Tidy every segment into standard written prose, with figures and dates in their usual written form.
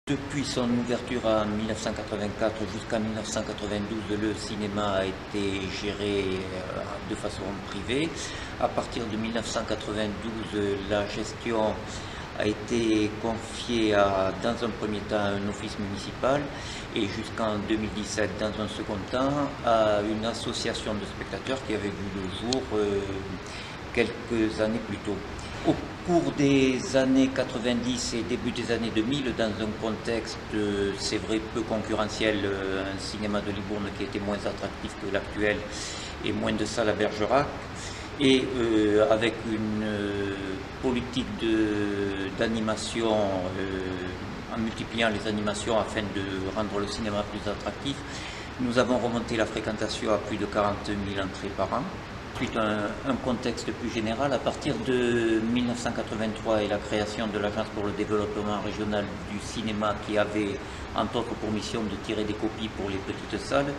Depuis son ouverture en 1984 jusqu'en 1992, le cinéma a été géré de façon privée. À partir de 1992, la gestion a été confiée dans un premier temps à un office municipal et jusqu'en 2017, dans un second temps, à une association de spectateurs qui avait vu le jour quelques années plus tôt. Au cours des années 90 et début des années 2000, dans un contexte, c'est vrai, peu concurrentiel, un cinéma de Libourne qui était moins attractif que l'actuel et moins de salles à Bergerac, et avec une politique d'animation, en multipliant les animations afin de rendre le cinéma plus attractif, nous avons remonté la fréquentation à plus de 40 000 entrées par an. Ensuite, un contexte plus général, à partir de 1983 et la création de l'Agence pour le développement régional du cinéma qui avait entre autres pour mission de tirer des copies pour les petites salles,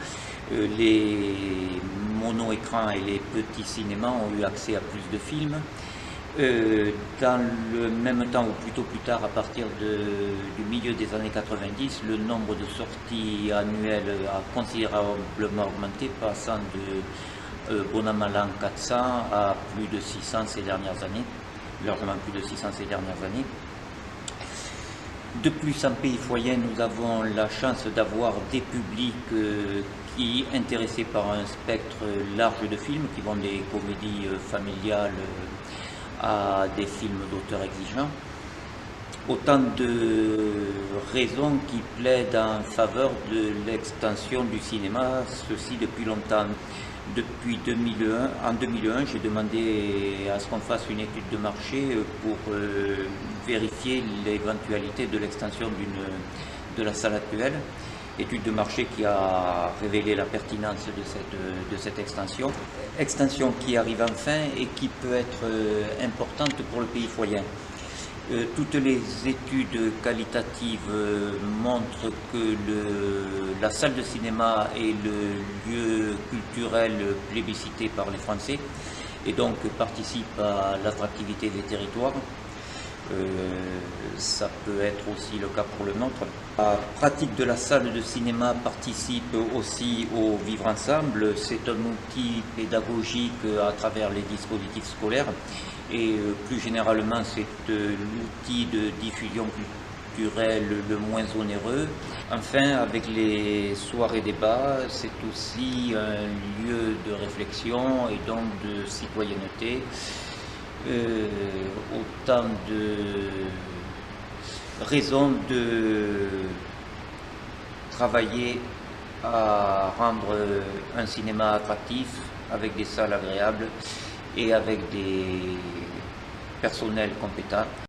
les mono-écrans et les petits cinémas ont eu accès à plus de films. Dans le même temps, ou plutôt plus tard, à partir du milieu des années 90, le nombre de sorties annuelles a considérablement augmenté, passant de bon an mal an 400 à plus de 600 ces dernières années, largement plus de 600 ces dernières années. De plus, en pays foyer, nous avons la chance d'avoir des publics qui, intéressés par un spectre large de films, qui vont des comédies familiales à des films d'auteurs exigeants. Autant de raisons qui plaident en faveur de l'extension du cinéma, ceci depuis longtemps. Depuis 2001, en 2001, j'ai demandé à ce qu'on fasse une étude de marché pour vérifier l'éventualité de l'extension de la salle actuelle. Étude de marché qui a révélé la pertinence de cette extension. Extension qui arrive enfin et qui peut être importante pour le pays foyer. Toutes les études qualitatives montrent que la salle de cinéma est le lieu culturel plébiscité par les Français et donc participe à l'attractivité des territoires. Ça peut être aussi le cas pour le nôtre. La pratique de la salle de cinéma participe aussi au vivre ensemble. C'est un outil pédagogique à travers les dispositifs scolaires et plus généralement c'est l'outil de diffusion culturelle le moins onéreux. Enfin, avec les soirées débats, c'est aussi un lieu de réflexion et donc de citoyenneté. Autant de raisons de travailler à rendre un cinéma attractif avec des salles agréables et avec des personnels compétents.